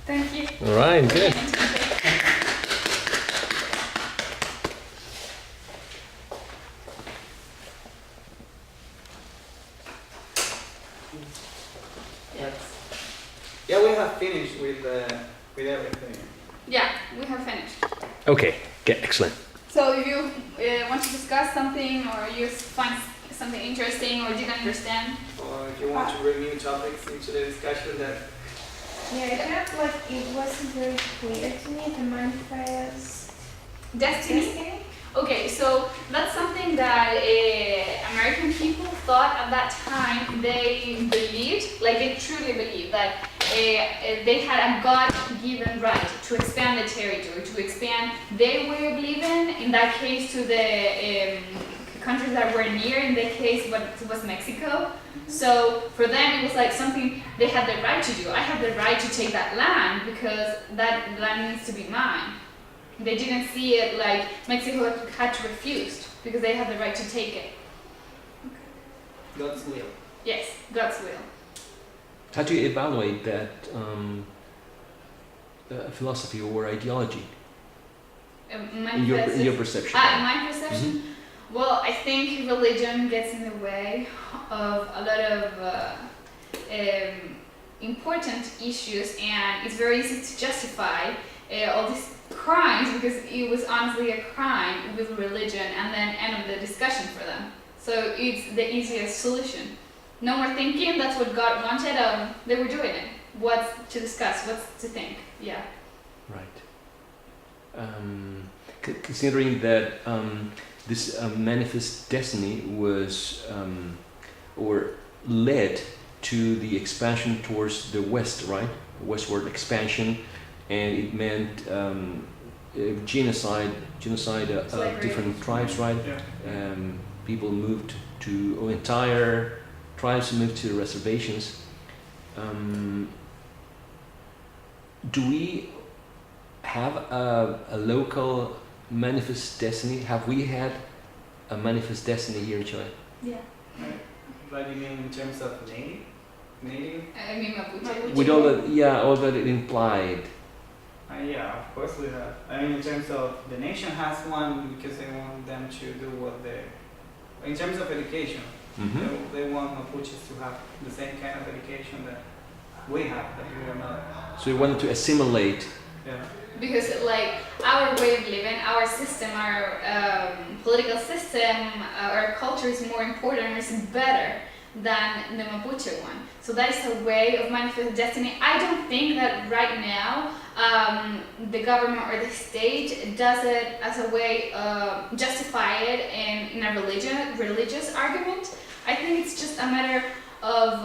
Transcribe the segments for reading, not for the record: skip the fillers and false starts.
Thank you. All right, good. Yes. Yeah, we have finished with everything. Yeah, we have finished. Okay, excellent. So if you want to discuss something or you find something interesting or didn't understand, Or if you want to bring new topics into the discussion, that Yeah, I felt like it wasn't very clear to me, the manifest destiny. Okay, so that's something that American people thought at that time. They believed, like they truly believed, that they had a God-given right to expand the territory, to expand their way of living. In that case, to the countries that were near. In that case, it was Mexico. So for them, it was like something they had the right to do. I have the right to take that land because that land needs to be mine. They didn't see it like Mexico had to refuse because they had the right to take it. God's will. Yes, God's will. How do you evaluate that philosophy or ideology in your perception? My perception? Well, I think religion gets in the way of a lot of important issues, and it's very easy to justify all these crimes because it was honestly a crime with religion and then end of the discussion for them. So it's the easiest solution. No more thinking, that's what God wanted, they were doing it. What's to discuss, what's to think, yeah. Right. Considering that this manifest destiny was or led to the expansion towards the west, right? Westward expansion, and it meant genocide of different tribes, right? Yeah. People moved to, or entire tribes moved to reservations. Do we have a local manifest destiny? Have we had a manifest destiny here in Chile? Yeah. What do you mean in terms of native? Native? I mean Mapuche. With all that, all that it implied. Yeah, of course we have. I mean, in terms of the nation has one because they want them to do what they. In terms of education, they want Mapuches to have the same kind of education that we have, that we are not. So we wanted to assimilate. Yeah. Because like our way of living, our system, our political system, our culture is more important, is better than the Mapuche one. So that is a way of manifest destiny. I don't think that right now the government or the state does it as a way of justify it in a religious argument. I think it's just a matter of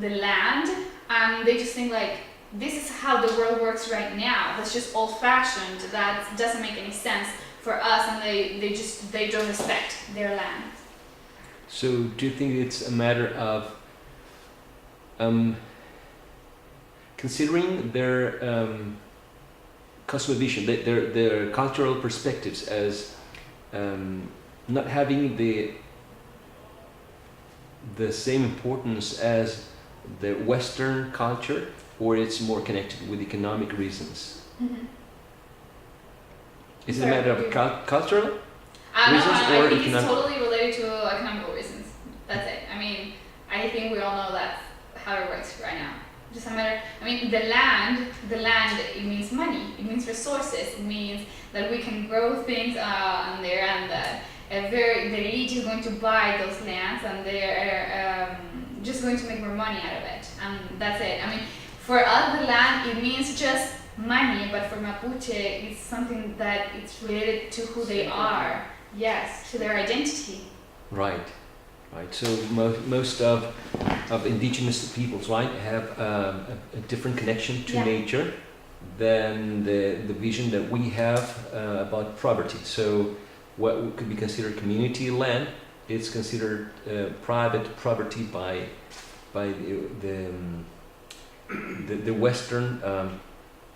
the land, and they just think like, this is how the world works right now. That's just old-fashioned. That doesn't make any sense for us, and they don't respect their land. So do you think it's a matter of considering their cosmovision, their cultural perspectives as not having the same importance as the Western culture, or it's more connected with economic reasons? Is it a matter of cultural reasons I or think it's economic? totally related to economical reasons. That's it. I mean, I think we all know that's how it works right now. Just a matter. I mean, the land. It means money. It means resources. It means that we can grow things on there, and that the elite is going to buy those lands, and they're just going to make more money out of it. And that's it. I mean, for us, the land, it means just money, but for Mapuche, it's something that it's related to who they are. Yes, to their identity. Right. So most of indigenous peoples, right, have a different connection to nature than the vision that we have about property. So what could be considered community land, it's considered private property by the Western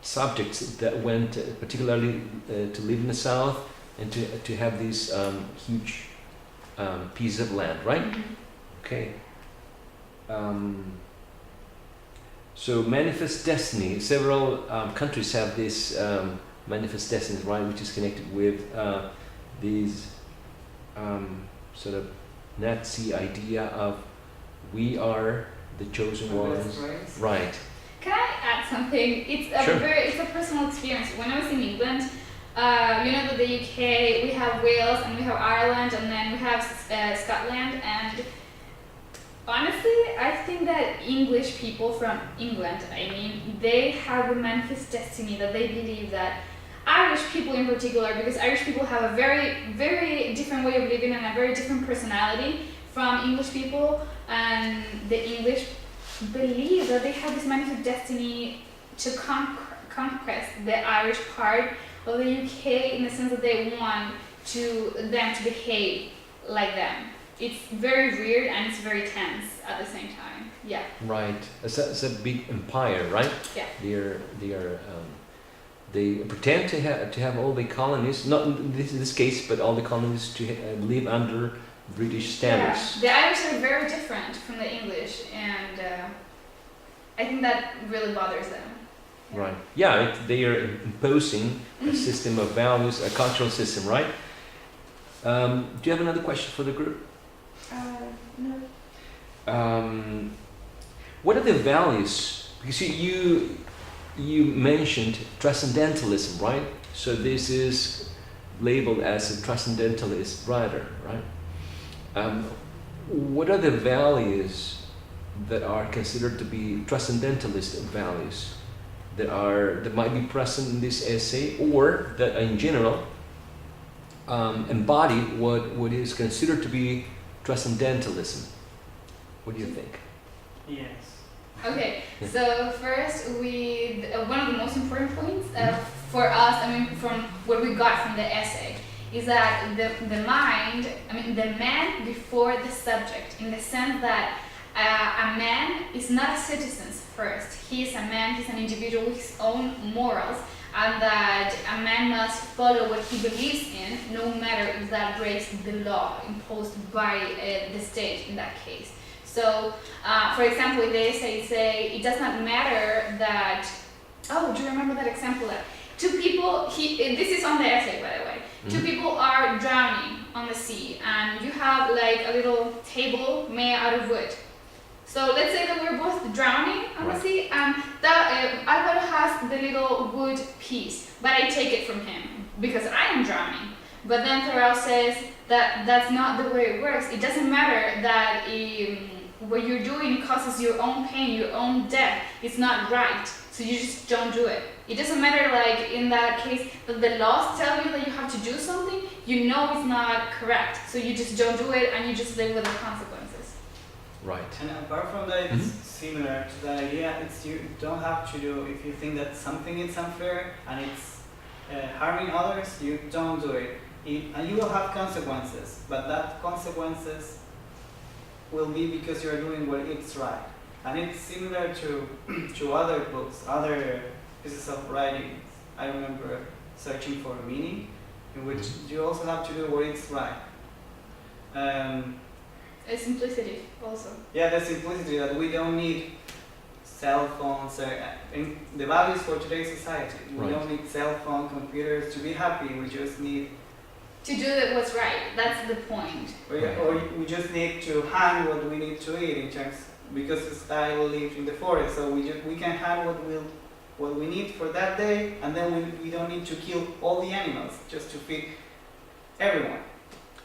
subjects that went particularly to live in the South and to have these huge piece of land, right? Okay. So manifest destiny. Several countries have this manifest destiny, right, which is connected with these sort of Nazi idea of we are the chosen ones, right? Can I add something? It's a Sure. it's a personal experience. When I was in England, you know that the UK, we have Wales and we have Ireland and then we have Scotland, and honestly, I think that English people from England, I mean, they have a manifest destiny that they believe that Irish people in particular, because Irish people have a very, very different way of living and a very different personality from English people, and the English believe that they have this manifest destiny to conquest the Irish part of the UK in the sense that they want them to behave like them. It's very weird and it's very tense at the same time. Yeah. Right. It's a big empire, right? Yeah. They pretend to have all the colonies, not in this case, but all the colonies to live under British standards. Yeah. The Irish are very different from the English, and I think that really bothers them. Right. Yeah, they are imposing a system of values, a cultural system, right? Do you have another question for the group? No. What are the values? Because you mentioned transcendentalism, right? So this is labeled as a transcendentalist writer, right? What are the values that are considered to be transcendentalist values that might be present in this essay, or that in general embody what is considered to be transcendentalism? What do you think? Yes. Okay, so first, one of the most important points for us, I mean, from what we got from the essay, is that the mind, I mean, the man before the subject, in the sense that a man is not a citizen first. He is a man, he's an individual with his own morals, and that a man must follow what he believes in, no matter if that breaks the law imposed by the state in that case. So, for example, in the essay, say it does not matter that. Oh, do you remember that example? That two people. This is on the essay, by the way. Mm-hmm. Two people are drowning on the sea, and you have like a little table made out of wood. So let's say that we're both drowning on the sea, and Alvaro has the little wood piece, but I take it from him because I am drowning. But then Thoreau says that that's not the way it works. It doesn't matter that what you're doing causes your own pain, your own death. It's not right, so you just don't do it. It doesn't matter, like in that case, that the laws tell you that you have to do something. You know it's not correct, so you just don't do it, and you just live with the consequences. Right. And apart from that, it's similar to the idea. It's you don't have to do, if you think that something is unfair and it's harming others, you don't do it. And you will have consequences, but that consequences will be because you're doing what it's right. And it's similar to other books, other pieces of writing. I remember searching for meaning, in which you also have to do what is right. Simplicity also. Yeah, the simplicity that we don't need cell phones. The values for today's society. We don't need cell phone, computers to be happy. We just need to do what's right. That's the point. Or we just need to hand what we need to eat in terms, because the style lives in the forest. So we can hand what we need for that day, and then we don't need to kill all the animals just to feed everyone.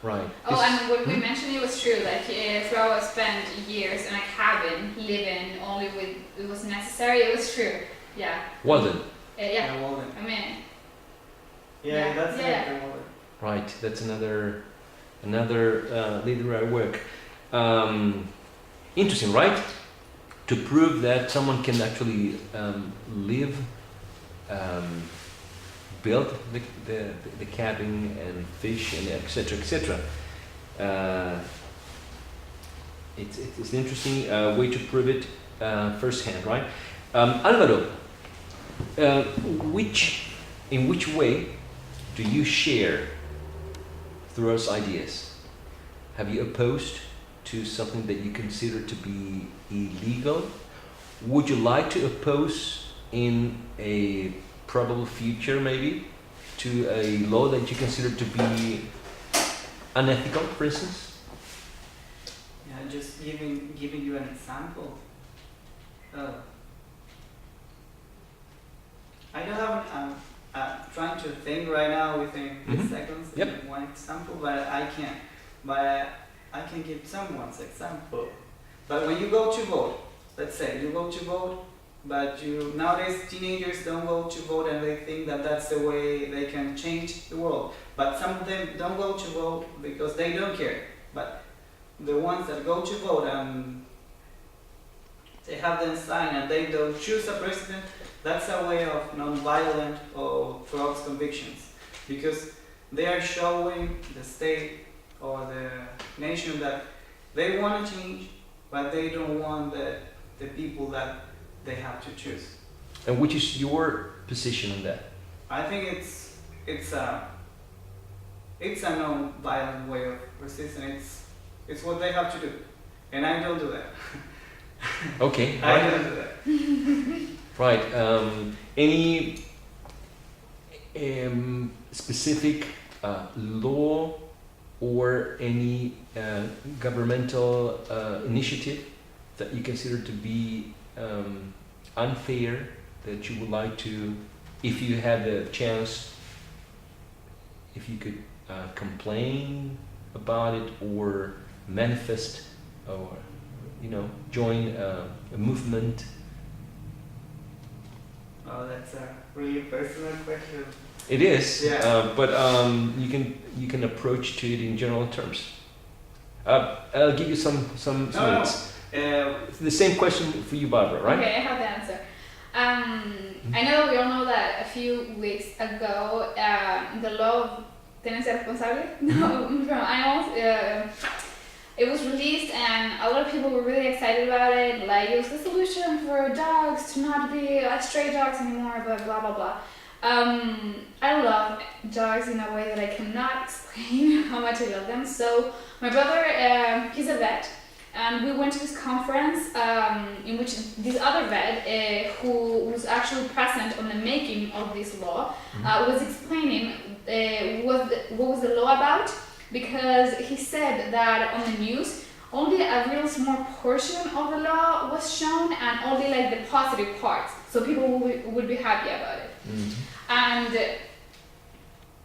Right. Oh, and what we mentioned, it was true. Like Thoreau spent years in a cabin, living only with it was necessary. It was true. Yeah. Walden. Yeah, Walden. I mean. Yeah, that's it. Walden. Right. That's another literary work. Interesting, right? To prove that someone can actually live. Build the cabin and fish and etc. etc. It's an interesting way to prove it firsthand, right? Alvaro, in which way do you share Thoreau's ideas? Have you opposed to something that you consider to be illegal, would you like to oppose in a probable future, maybe, to a law that you consider to be unethical, for instance? Yeah, just giving you an example. I don't have. I'm trying to think right now within seconds. Yep. One example, but I can't. But I can give someone's example. But when you go to vote, let's say you go to vote, but nowadays teenagers don't go to vote and they think that that's the way they can change the world. But some of them don't go to vote because they don't care. But the ones that go to vote and they have them sign and they don't choose a president, that's a way of non-violent or fraud convictions, because they are showing the state or the nation that they want to change, but they don't want the people that they have to choose. And which is your position on that? I think it's a non-violent way of resisting. It's what they have to do, and I don't do that. Okay. I don't do that. Right. Any specific law or any governmental initiative that you consider to be unfair, that you would like to, if you had the chance, if you could complain about it or manifest or join a movement? Oh, that's a really personal question. It is, Yeah. but you can approach to it in general terms. I'll give you some minutes. The same question for you, Barbara, right? Okay, I have the answer. I know we all know that a few weeks ago, the law of tenencia responsable from animals, it was released, and a lot of people were really excited about it. Like, it was the solution for dogs to not be stray dogs anymore, but blah blah blah. I love dogs in a way that I cannot explain how much I love them. So my brother, he's a vet, and we went to this conference in which this other vet, who was actually present on the making of this law, was explaining what was the law about, because he said that on the news only a real small portion of the law was shown, and only like the positive parts, so people would be happy about it. And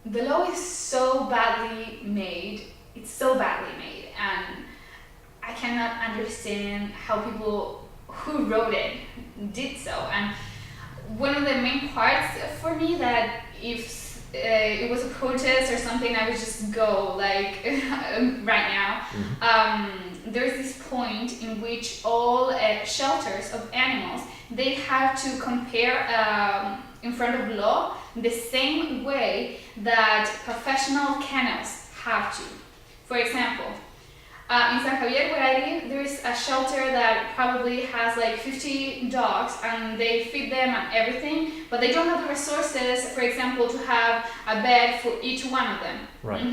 the law is so badly made. It's so badly made, and I cannot understand how people who wrote it did so. And one of the main parts for me, that if it was a protest or something, I would just go like right now. There's this point in which all shelters of animals, they have to compare in front of law the same way that professional kennels have to. For example, in San Javier, where I live, there is a shelter that probably has like 50 dogs, and they feed them and everything, but they don't have the resources, for example, to have a bed for each one of them. Right.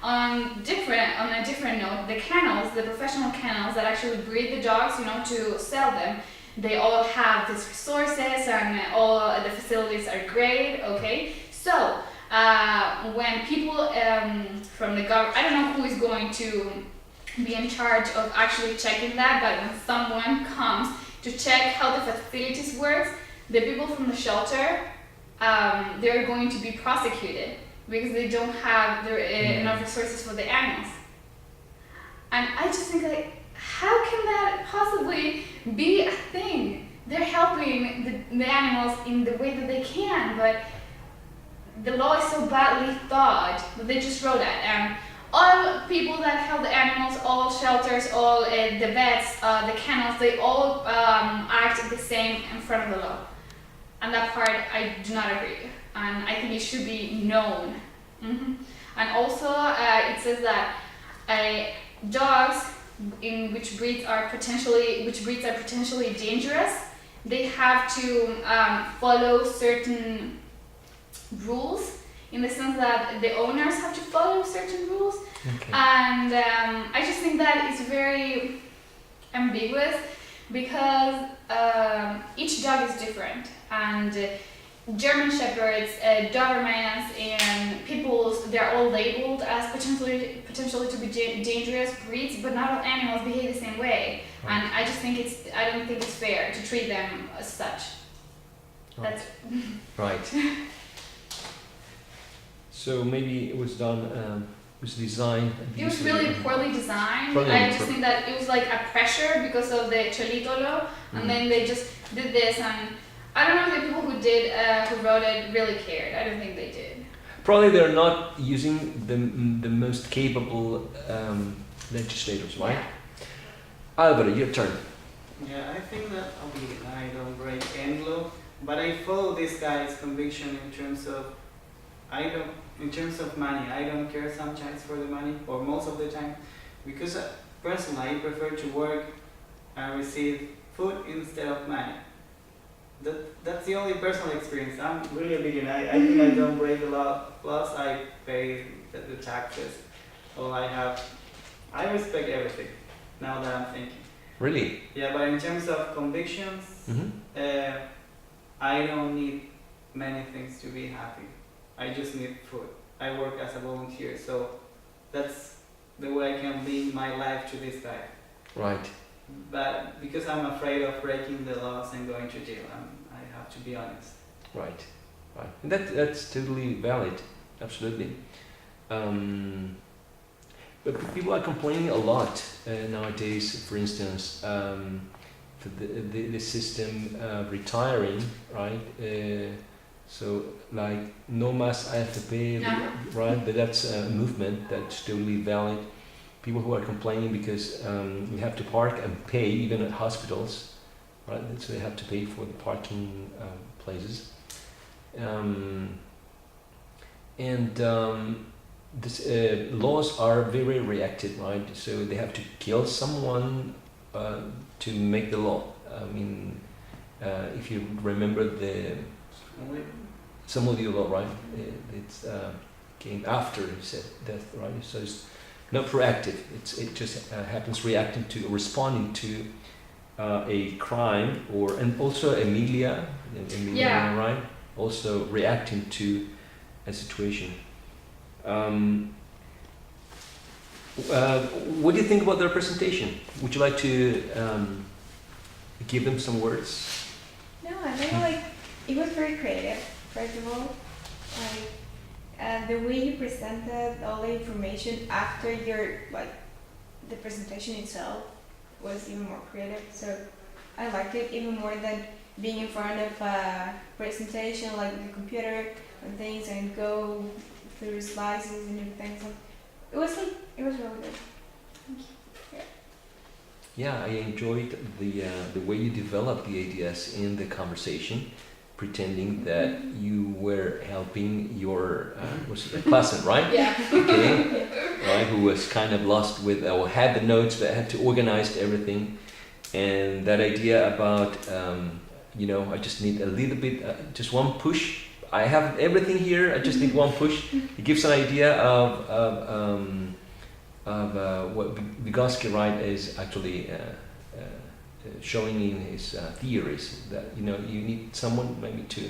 On a different note, the kennels, the professional kennels that actually breed the dogs, to sell them, they all have these resources, and all the facilities are great. Okay, so when people from the government, I don't know who is going to be in charge of actually checking that, but when someone comes to check how the facilities works, the people from the shelter, they're going to be prosecuted because they don't have enough resources for the animals. And I just think, like, how can that possibly be a thing? They're helping the animals in the way that they can, but the law is so badly thought that they just wrote that. And all people that help the animals, all shelters, all the vets, the kennels, they all act the same in front of the law. And that part I do not agree. And I think it should be known. And also it says that dogs in which breeds are potentially dangerous, they have to follow certain rules, in the sense that the owners have to follow certain rules. Okay. And I just think that is very ambiguous, because each dog is different, and German Shepherds, Dobermans, and Pit Bulls, they're all labeled as potentially to be dangerous breeds, but not all animals behave the same way. Right. And I don't think it's fair to treat them as such. Right. That's Right. So maybe it was done, was designed. It was really poorly designed. Poorly I just impro- think that it was like a pressure because of the Cholito law, and then they just did this, and I don't know if the people who wrote it really cared. I don't think they did. Probably they're not using the most capable legislators, right? Alvaro, your turn. Yeah, I think that I don't break any law, but I follow this guy's conviction in terms of in terms of money. I don't care sometimes for the money, or most of the time, because personally I prefer to work and receive food instead of money. That's the only personal experience. I'm really a vegan. I think I don't break the law. Plus, I pay the taxes. All I have, I respect everything. Now that I'm thinking. Really? Yeah, but in terms of convictions, I don't need many things to be happy. I just need food. I work as a volunteer, so that's the way I can link my life to this guy. Right. But because I'm afraid of breaking the laws and going to jail, I have to be honest. Right. Right. And that's totally valid. Absolutely. But people are complaining a lot nowadays. For instance, for the system retiring, right? So like no más AFP, right? But that's a movement that's totally valid. People who are complaining because we have to park and pay even at hospitals, right? So they have to pay for the parking places. This laws are very reactive, right? So they have to kill someone to make the law. I mean, if you remember the Samudio law, right? It's came after his death, right? So it's not proactive. It just happens reacting to, responding to a crime, and also Emilia, right? Also reacting to a situation. What do you think about their presentation? Would you like to give them some words? No, I think like it was very creative. First of all, like the way you presented all the information after your the presentation itself was even more creative. So I liked it even more than being in front of a presentation like the computer and things and go through slices and everything. So it was really good. Thank you. Yeah, I enjoyed the way you developed the ideas in the conversation, pretending that you were helping your classmate, right? Yeah. Okay. Right, who was kind of lost with or had the notes but had to organize everything, and that idea about I just need a little bit, just one push. I have everything here. I just need one push. It gives an idea of what Vygotsky, right, is actually showing in his theories, that you need someone maybe to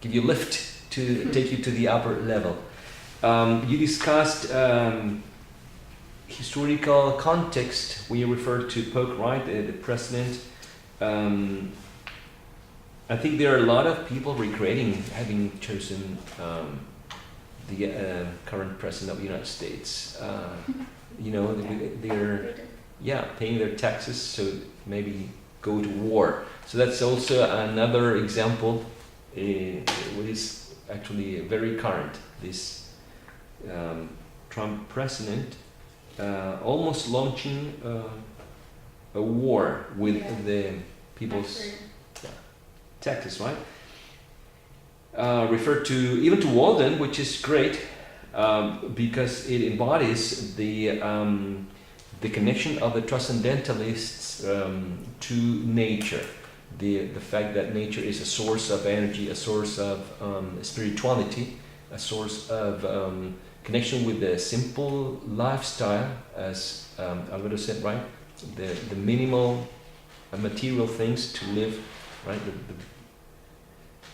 give you a lift to take you to the upper level. You discussed historical context when you referred to Polk, right, the president. I think there are a lot of people regretting having chosen the current president of the United States. They're paying their taxes, so maybe go to war. So that's also another example, which is actually very current. This Trump president almost launching a war with the people's taxes, right? Referred to even to Walden, which is great because it embodies the connection of the transcendentalists to nature, the fact that nature is a source of energy, a source of spirituality, a source of connection with the simple lifestyle, as Alvaro said, right? The minimal material things to live, right?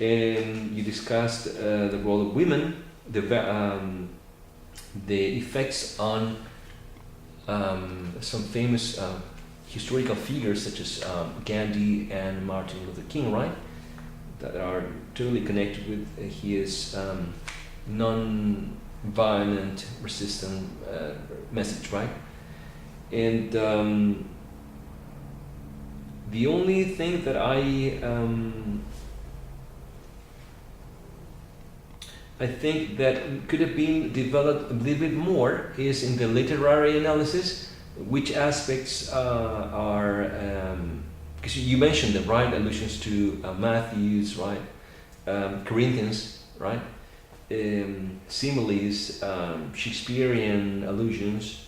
And you discussed the role of women, the effects on some famous historical figures such as Gandhi and Martin Luther King, right? That are totally connected with his non-violent, resistant message, right? And the only thing that I think that could have been developed a little bit more is in the literary analysis, which aspects are, because you mentioned them, right? Allusions to Matthews, right? Corinthians, right? Similes, Shakespearean allusions.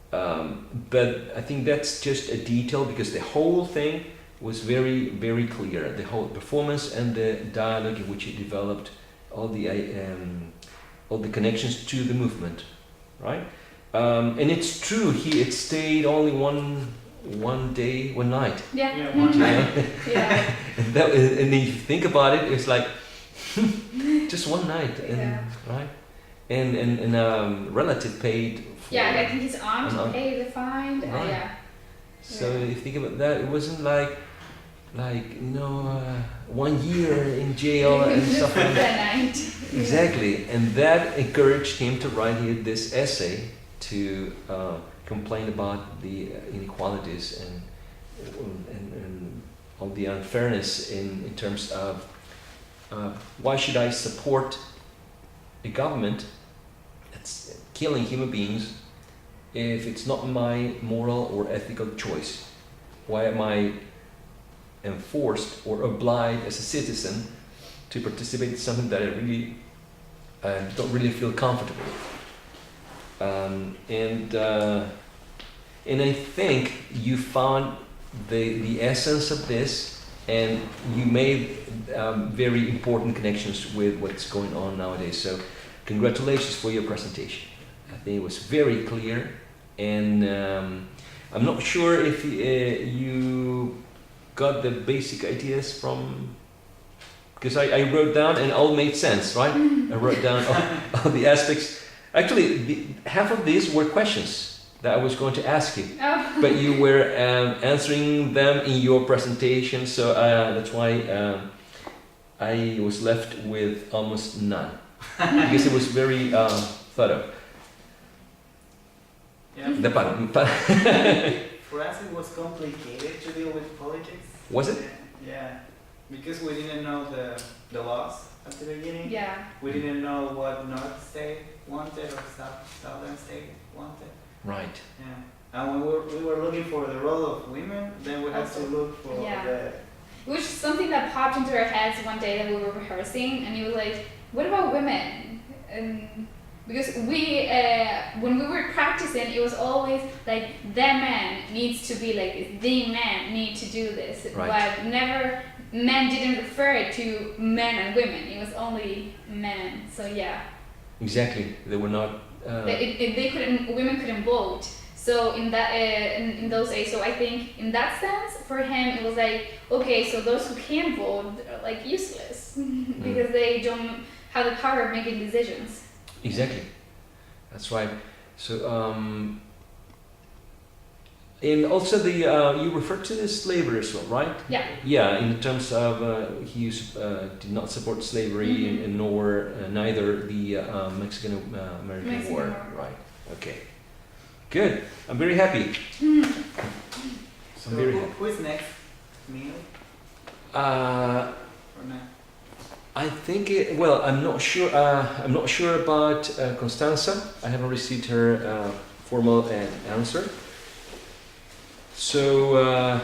But I think that's just a detail because the whole thing was very, very clear. The whole performance and the dialogue in which he developed all the connections to the movement, right? And it's true. It stayed only one day, one night. Yeah. Yeah, one night. Yeah. And then if you think about it, it's like just one night, and Yeah. right? And relative paid. For, Yeah, I think his aunt An aunt. paid the fine. Right. Yeah. So Yeah. if you think about that, it wasn't like 1 year in jail and stuff like that. That night. Exactly, and that encouraged him to write here this essay to complain about the inequalities and all the unfairness in terms of why should I support a government that's killing human beings if it's not my moral or ethical choice? Why am I enforced or obliged as a citizen to participate in something that I really don't really feel comfortable with? And I think you found the essence of this, and you made very important connections with what's going on nowadays. So congratulations for your presentation. I think it was very clear, and I'm not sure if you got the basic ideas from, because I wrote down and all made sense, right? I wrote down all the aspects. Actually, half of these were questions that I was going to ask you, Oh. but you were answering them in your presentation, so that's why I was left with almost none, because it was very thorough. Yeah. The part. For us, it was complicated to deal with politics. Was it? Yeah, because we didn't know the laws at the beginning. Yeah. We didn't know what North State wanted or Southern State wanted. Right. Yeah. And we were looking for the role of women, then we had to look for Yeah. the... It was something that popped into our heads one day that we were rehearsing, and he was like, "What about women?" And because when we were practicing, it was always like the man needs to be like this, the man need to do this, Right. but never men didn't refer it to men and women. It was only men. So yeah, Exactly. They were not. they couldn't. Women couldn't vote. So in that in those days, so I think in that sense, for him, it was like, okay, so those who can vote are like useless because they don't have the power of making decisions. Exactly. That's right. So, and also you referred to the slavery as well, right? Yeah. Yeah. In terms of he did not support slavery, and nor neither the Mexican American Mexican War. War. Right. Okay. Good. I'm very happy. So I'm very happy. who is next? Neil or not? I think well, I'm not sure. I'm not sure about Constanza. I haven't received her formal answer. So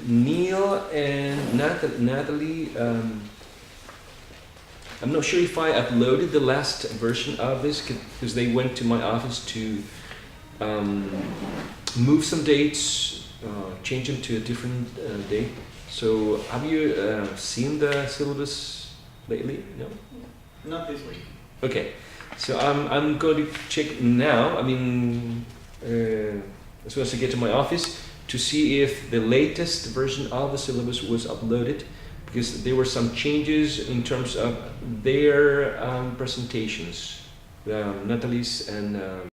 Neil and Natalie. I'm not sure if I uploaded the last version of this because they went to my office to move some dates, change them to a different date. So have you seen the syllabus lately? No? Not this week. Okay. So I'm going to check now. I mean, as soon as I get to my office, to see if the latest version of the syllabus was uploaded, because there were some changes in terms of their presentations, Natalie's and